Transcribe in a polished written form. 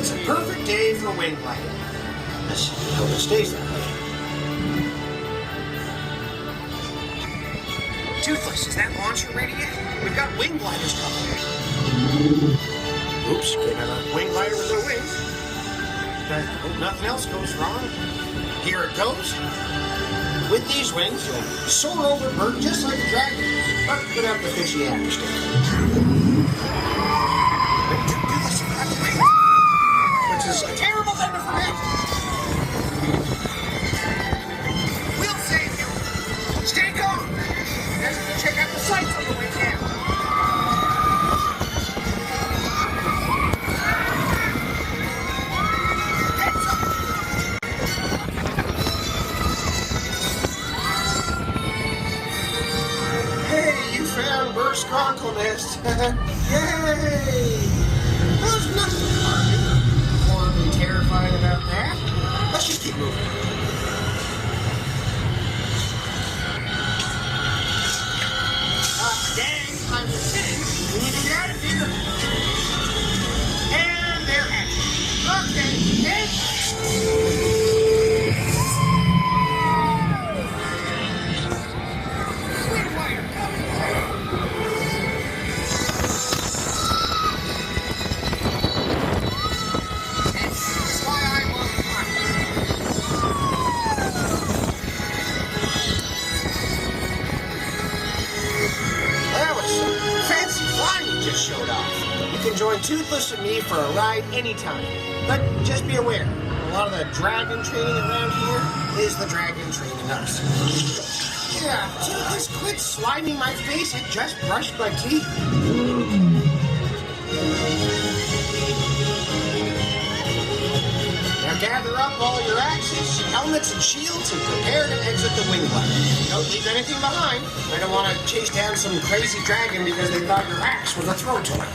It's a perfect day for wing gliding. Let's hope it stays that way. Toothless, is that launcher ready yet? We've got wing gliders coming. Oops, can't have a wing glider with no wings. Hope nothing else goes wrong. Here it goes. With these wings, you'll soar over bird just like a dragon, but without the fishy afterstick. Which is a terrible thing to forget. We'll save you. Stay calm. Let's check out the sights on the way down. Hey, you found Burr's conkle nest. Yay! There's nothing horribly terrifying about that. Let's just keep moving. Gang, I'm saying we need to get out of here. And they're at it. Okay, showed off. You can join Toothless and me for a ride anytime. But just be aware, a lot of the dragon training around here is the dragon training us. Yeah, Toothless, quit sliding my face. It just brushed my teeth. Now gather up all your axes, helmets, and shields and prepare to exit the wing glider. Don't leave anything behind. I don't want to chase down some crazy dragon because they thought your axe was a throw toy.